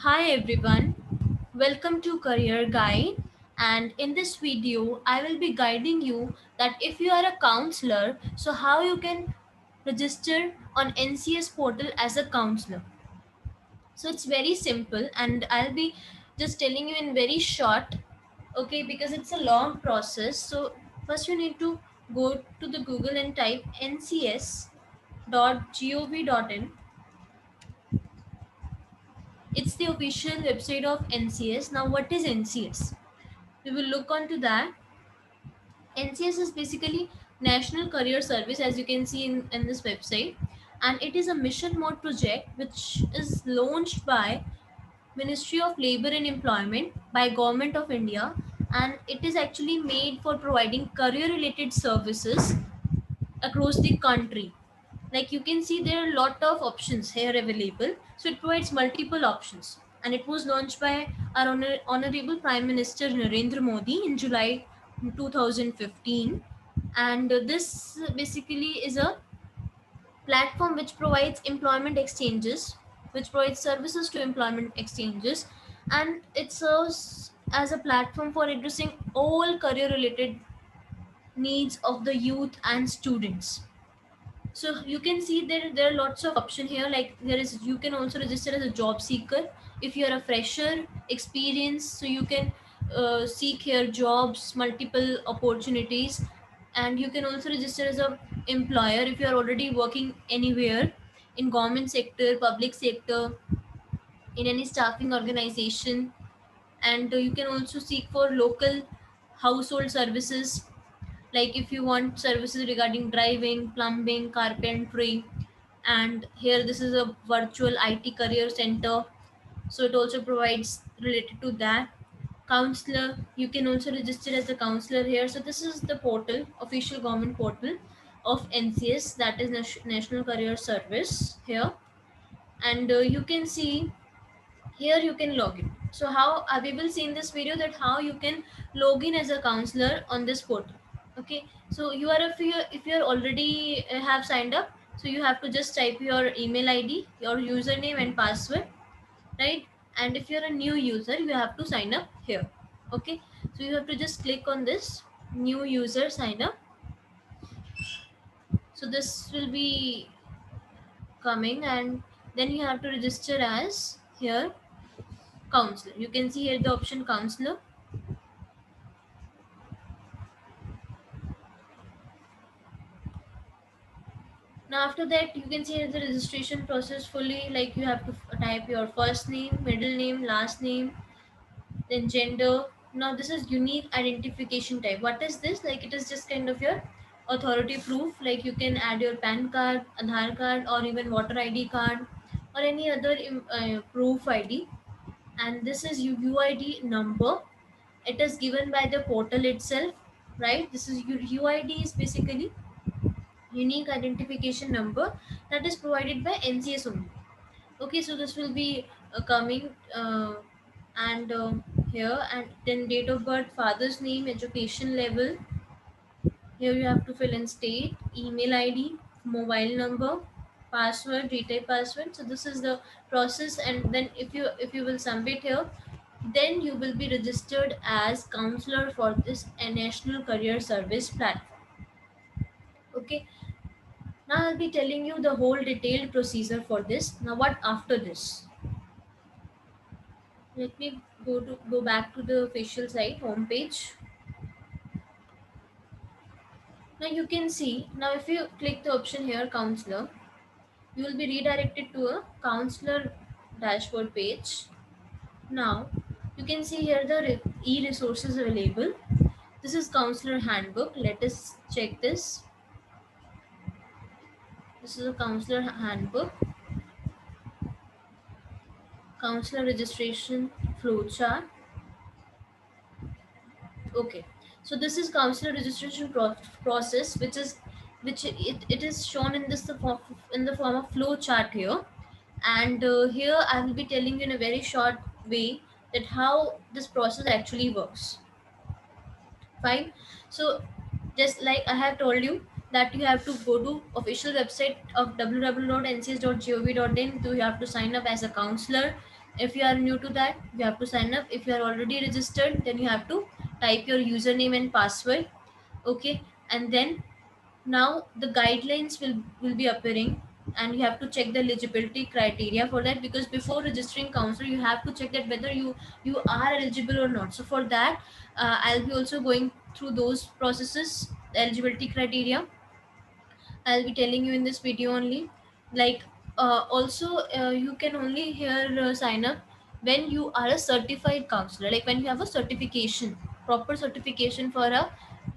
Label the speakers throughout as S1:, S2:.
S1: Hi everyone, welcome to Career Guide, and in this video I will be guiding you that if you are a counselor, so how you can register on NCS portal as a counselor. So it's very simple and I'll be just telling you in very short, okay, because it's a long process. So first you need to go to the Google and type ncs.gov.in. It's the official website of NCS. Now, what is NCS? We will look onto that. NCS is basically National Career Service, as you can see in this website, and it is a mission mode project which is launched by Ministry of Labor and Employment by Government of India, and it is actually made for providing career related services across the country. Like you can see, there are a lot of options here available, so it provides multiple options, and it was launched by our honorable Prime Minister Narendra Modi in July 2015. And this basically is a platform which provides employment exchanges, which provides services to employment exchanges, and it serves as a platform for addressing all career related needs of the youth and students. So you can see there are lots of option here. Like there is, you can also register as a job seeker if you are a fresher experience, so you can seek here jobs, multiple opportunities. And you can also register as a employer if you are already working anywhere in government sector, public sector, in any staffing organization. And you can also seek for local household services, like if you want services regarding driving, plumbing, carpentry. And here this is a virtual IT career center, so it also provides related to that. Counselor, you can also register as a counselor here. So this is the portal, official government portal of NCS, that is National Career Service here. And you can see here you can log in. So how we will see in this video that how you can log in as a counselor on this portal. Okay, so you are, if you are already have signed up, so you have to just type your email ID, your username and password, right? And if you're a new user, you have to sign up here. Okay, so you have to just click on this new user sign up. So this will be coming, and then you have to register as here counselor. You can see here the option counselor. Now after that, you can see the registration process fully. Like you have to type your first name, middle name, last name, then gender. Now this is unique identification type. What is this? Like it is just kind of your authority proof. Like you can add your PAN card, Aadhaar card, or even voter ID card, or any other proof ID. And this is UID number. It is given by the portal itself, right? This is UID is basically unique identification number that is provided by NCS only. Okay, so this will be coming, and here, and then date of birth, father's name, education level. Here you have to fill in state, email ID, mobile number, password, retype password. So this is the process, and then if you will submit here, then you will be registered as counselor for this National Career Service platform. Okay, now I'll be telling you the whole detailed procedure for this. Now what after this? Let me go back to the official site homepage. Now you can see, now if you click the option here counselor, you will be redirected to a counselor dashboard page. Now you can see here the e-resources available. This is counselor handbook. Let us check this. This is a counselor handbook, counselor registration flowchart. Okay, so this is counselor registration process, which it is shown in in the form of flow chart here. And here I will be telling you in a very short way that how this process actually works. Fine. So just like I have told you that you have to go to official website of www.ncs.gov.in. So you have to sign up as a counselor. If you are new to that, you have to sign up. If you are already registered, then you have to type your username and password. Okay, and then now the guidelines will be appearing, and you have to check the eligibility criteria for that, because before registering counselor you have to check that whether you are eligible or not. So for that, I'll be also going through those processes, the eligibility criteria. I'll be telling you in this video only. Like, also, you can only here sign up when you are a certified counselor, like when you have a certification, proper certification for a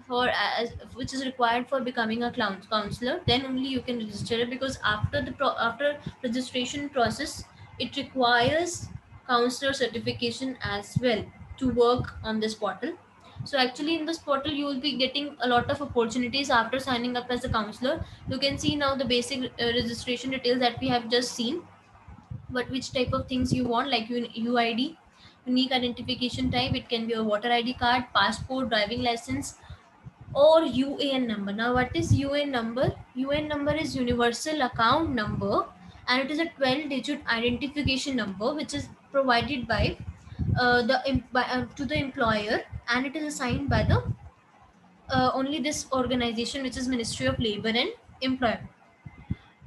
S1: for as which is required for becoming a counselor. Then only you can register it, because after after registration process, it requires counselor certification as well to work on this portal. So actually in this portal you will be getting a lot of opportunities after signing up as a counselor. You can see now the basic registration details that we have just seen, but which type of things you want, like UID, unique identification type. It can be a voter ID card, passport, driving license, or UAN number. Now what is UAN number? UAN number is universal account number, and it is a 12 digit identification number which is provided by to the employer, and it is assigned by the only this organization, which is Ministry of Labor and Employment.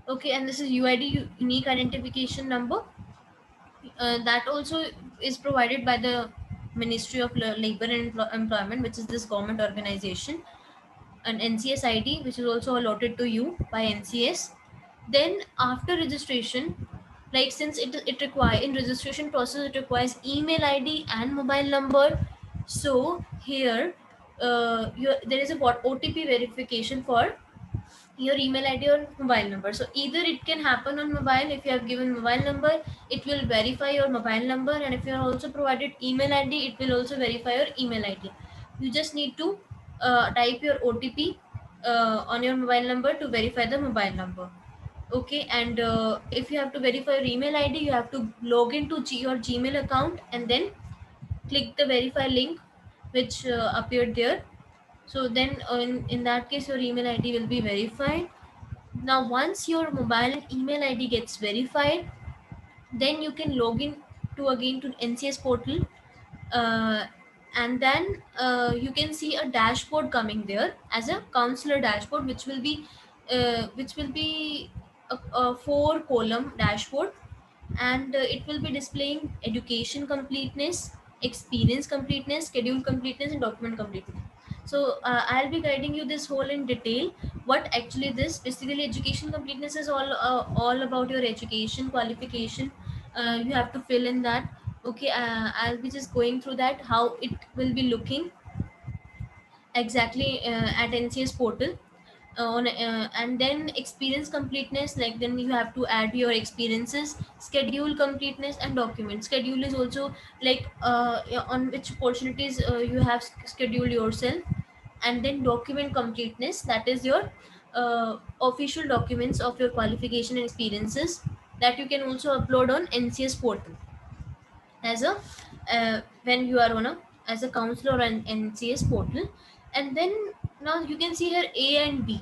S1: Okay, and this is UID, unique identification number. That also is provided by the Ministry of Labor and Employment, which is this government organization. An NCS ID, which is also allotted to you by NCS. Then after registration, like since it require in registration process, it requires email ID and mobile number. So here, there is a what OTP verification for your email ID or mobile number. So either it can happen on mobile. If you have given mobile number, it will verify your mobile number, and if you are also provided email ID, it will also verify your email ID. You just need to type your OTP on your mobile number to verify the mobile number. Okay, and if you have to verify your email ID, you have to log into your Gmail account and then click the verify link which appeared there. So then in that case, your email ID will be verified. Now once your mobile and email ID gets verified, then you can log in to again to NCS portal, uh, and then you can see a dashboard coming there as a counselor dashboard, which will be a 4 column dashboard, and it will be displaying education completeness, experience completeness, schedule completeness, and document completeness. So I'll be guiding you this whole in detail. What actually this basically education completeness is all about your education qualification. You have to fill in that. Okay, I'll be just going through that, how it will be looking exactly at NCS portal. And then experience completeness, like then you have to add your experiences, schedule completeness, and document. Schedule is also like yeah, on which opportunities you have scheduled yourself. And then document completeness, that is your official documents of your qualification and experiences that you can also upload on NCS portal as a when you are on a as a counselor on NCS portal. And then now you can see here A and B.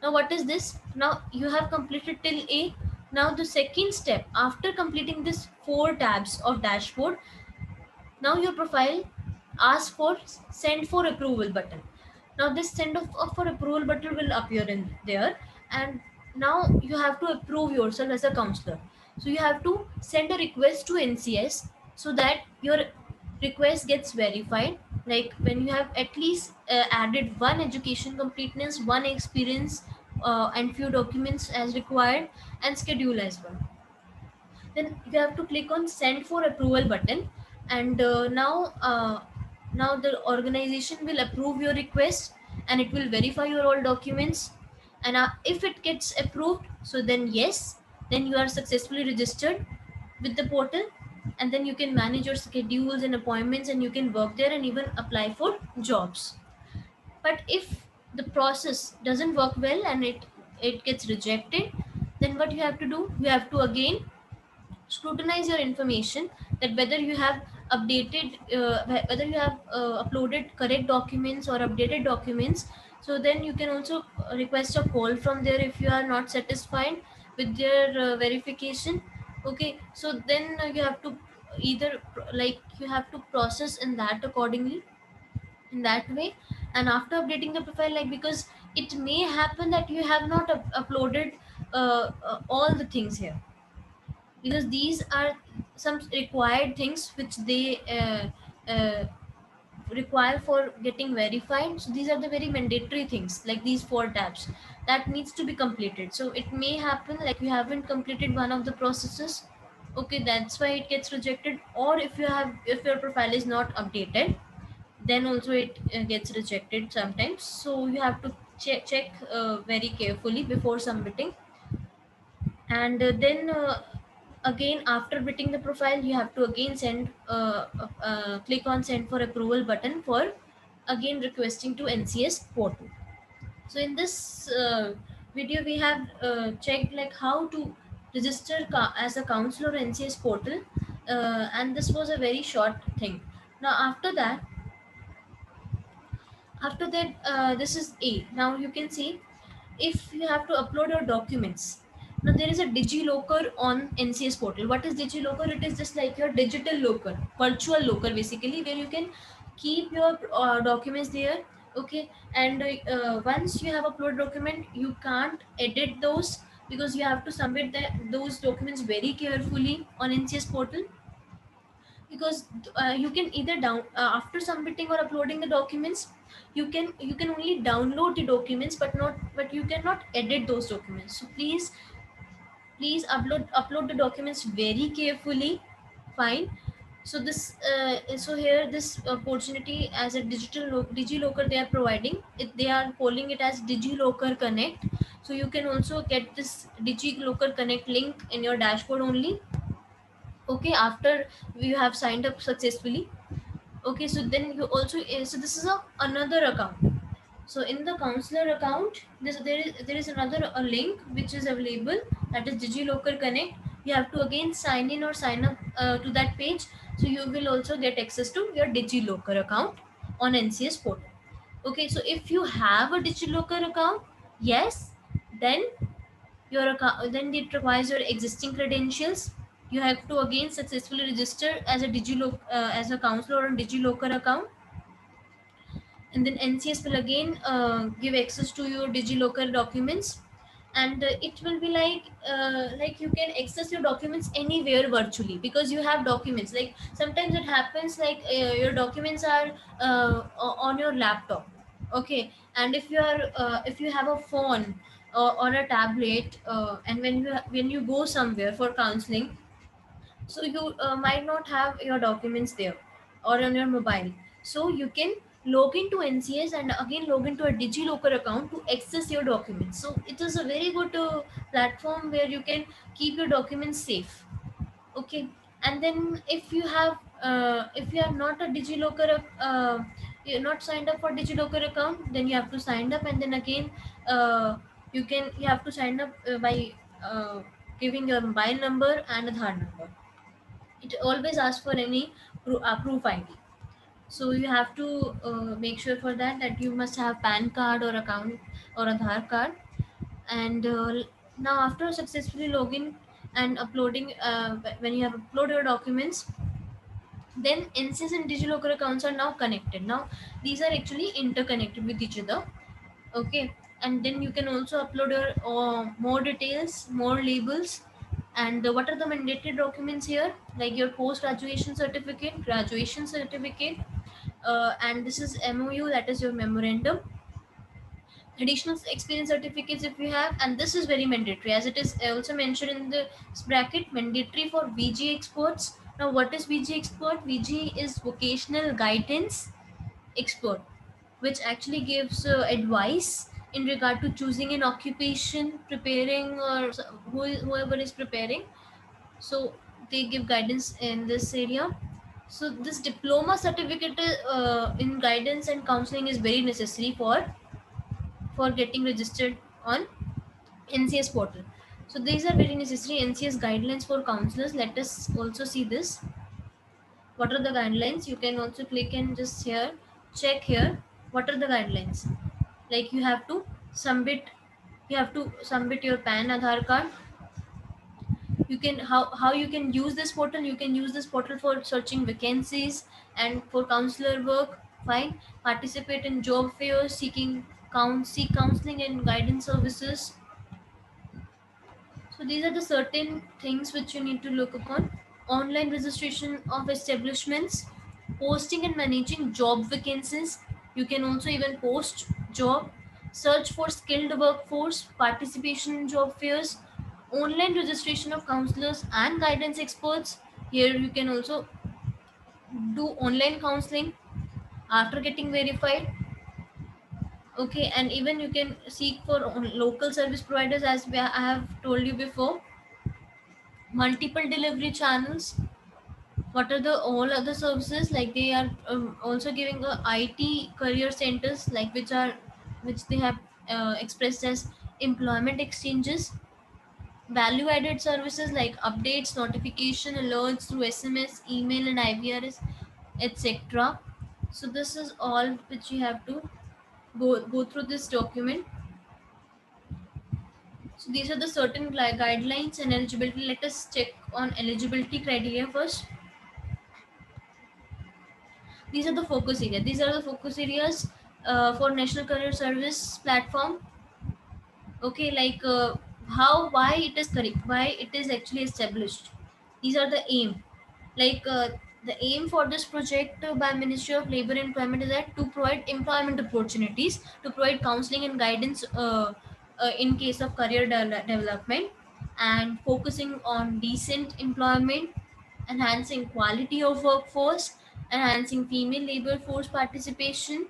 S1: Now what is this? Now you have completed till A. Now the second step after completing this 4 tabs of dashboard, now your profile asks for send for approval button. Now this send of for approval button will appear in there, and now you have to approve yourself as a counselor. So you have to send a request to NCS so that your request gets verified. Like when you have at least added one education completeness, one experience, and few documents as required, and schedule as well, then you have to click on send for approval button. And now the organization will approve your request, and it will verify your all documents. And if it gets approved, so then yes, then you are successfully registered with the portal, and then you can manage your schedules and appointments, and you can work there and even apply for jobs. But if the process doesn't work well and it gets rejected, then what you have to do, you have to again scrutinize your information, that whether you have updated whether you have uploaded correct documents or updated documents. So then you can also request a call from there if you are not satisfied with their verification. Okay, so then you have to either like you have to process in that accordingly, in that way. And after updating the profile, like, because it may happen that you have not uploaded all the things here, because these are some required things which they require for getting verified. So these are the very mandatory things, like these four tabs that needs to be completed. So it may happen like you haven't completed one of the processes, okay, that's why it gets rejected. Or if you have, if your profile is not updated, then also it gets rejected sometimes. So you have to check very carefully before submitting. And then again, after bidding the profile, you have to again send click on send for approval button for again requesting to NCS portal. So in this video we have checked like how to register as a counselor NCS portal, and this was a very short thing. Now after that, this is A. Now you can see, if you have to upload your documents. Now there is a DigiLocker on NCS portal. What is DigiLocker? It is just like your digital locker, virtual locker basically, where you can keep your documents there. Okay, and once you have uploaded document, you can't edit those, because you have to submit those documents very carefully on NCS portal. Because you can either down after submitting or uploading the documents, you can only download the documents, but you cannot edit those documents. So please upload the documents very carefully. Fine. So this so here this opportunity as a DigiLocker they are providing it, they are calling it as DigiLocker Connect. So you can also get this DigiLocker Connect link in your dashboard only, okay, after you have signed up successfully. Okay, so then you also so this is another account. So in the counselor account, there is another a link which is available, that is DigiLocker Connect. You have to again sign in or sign up to that page. So you will also get access to your DigiLocker account on NCS portal. Okay, so if you have a DigiLocker account, yes, then your account, then it requires your existing credentials. You have to again successfully register as a DigiLocker as a counselor on DigiLocker account, and then NCS will again give access to your DigiLocker documents. And it will be like you can access your documents anywhere virtually, because you have documents. Like sometimes it happens like your documents are on your laptop, okay, and if you have a phone or a tablet, and when you go somewhere for counseling, so you might not have your documents there or on your mobile. So you can log into NCS and again log into a DigiLocker account to access your documents. So it is a very good platform where you can keep your documents safe. Okay, and then if you are not a DigiLocker you're not signed up for DigiLocker account, then you have to sign up, and then again uh, you have to sign up by giving your mobile number and Aadhaar number. It always asks for any proof ID. So you have to make sure for that you must have PAN card or account or Aadhaar card. And now after successfully login and uploading, when you have uploaded your documents, then NCS and DigiLocker accounts are now connected. Now these are actually interconnected with each other. Okay, and then you can also upload your more details, more labels. And what are the mandatory documents here, like your post graduation certificate, graduation certificate, and this is MOU, that is your memorandum, additional experience certificates if you have. And this is very mandatory, as it is also mentioned in the bracket, mandatory for VG experts. Now what is VG expert? VG is vocational guidance expert, which actually gives advice in regard to choosing an occupation, preparing, or whoever is preparing. So they give guidance in this area. So this diploma certificate in guidance and counseling is very necessary for getting registered on NCS portal. So these are very necessary NCS guidelines for counselors. Let us also see this. What are the guidelines? You can also click and just here check here. What are the guidelines? Like you have to submit your PAN, Aadhaar card, You can how you can use this portal. You can use this portal for searching vacancies and for counselor work. Fine. Participate in job fairs, seek counseling and guidance services. So these are the certain things which you need to look upon. Online registration of establishments, posting and managing job vacancies. You can also even post job, search for skilled workforce, participation in job fairs, online registration of counselors and guidance experts. Here you can also do online counseling after getting verified. Okay, and even you can seek for local service providers, as I have told you before. Multiple delivery channels. What are the all other services? Like they are also giving a IT career centers, like which they have expressed as employment exchanges. Value added services like updates, notification, alerts through SMS, email, and IVRS, etc. So this is all which you have to go through this document. So these are the certain guidelines and eligibility. Let us check on eligibility criteria first. These are the focus areas for National Career Service platform. Okay, like how, why it is correct, why it is actually established. These are the aim. Like the aim for this project by Ministry of Labor and Employment is that to provide employment opportunities, to provide counseling and guidance in case of career development, and focusing on decent employment, enhancing quality of workforce, enhancing female labor force participation.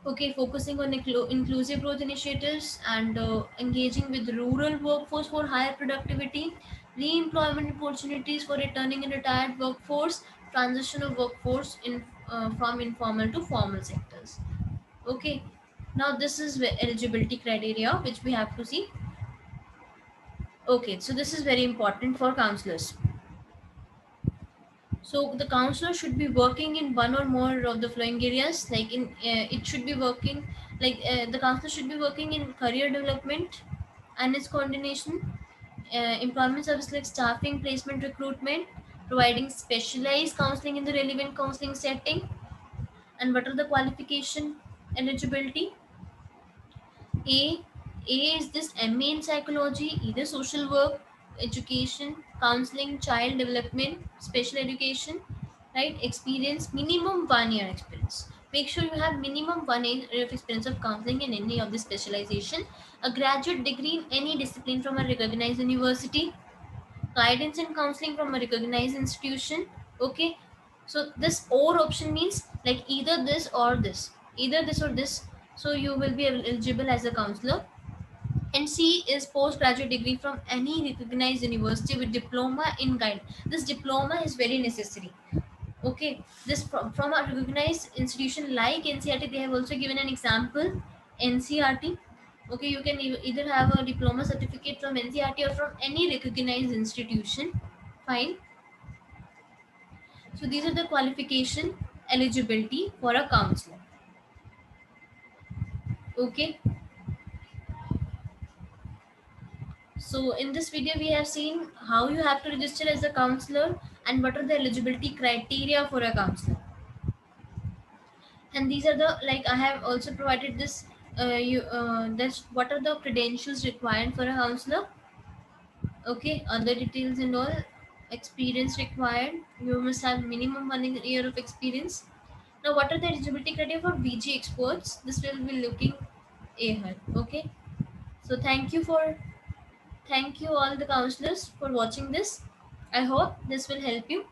S1: Okay, focusing on inclusive growth initiatives and engaging with rural workforce for higher productivity, re-employment opportunities for returning and retired workforce, transition of workforce from informal to formal sectors. Okay, now this is eligibility criteria which we have to see. Okay, so this is very important for counselors. So the counselor should be working in one or more of the following areas. Like it should be working, like the counselor should be working in career development and its coordination, employment service like staffing, placement, recruitment, providing specialized counseling in the relevant counseling setting. And what are the qualification eligibility? A A is this MA in psychology, either social work, education, counseling, child development, special education, right? Experience, minimum 1 year experience. Make sure you have minimum 1 year of experience of counseling in any of the specialization. A graduate degree in any discipline from a recognized university. Guidance and counseling from a recognized institution. Okay. So this or option means like either this or this. So you will be eligible as a counselor. And C is postgraduate degree from any recognized university with diploma in guide. This diploma is very necessary. Okay, this from a recognized institution like NCRT. They have also given an example, NCRT. Okay, you can either have a diploma certificate from NCRT or from any recognized institution. Fine. So these are the qualification eligibility for a counselor. Okay. So in this video, we have seen how you have to register as a counselor and what are the eligibility criteria for a counselor. And these are the, like I have also provided this. That's what are the credentials required for a counselor. Okay, other details and all. Experience required. You must have minimum 1 year of experience. Now, what are the eligibility criteria for BG experts? This will be looking ahead. Okay. So thank you all the counselors for watching this. I hope this will help you.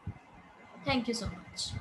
S1: Thank you so much.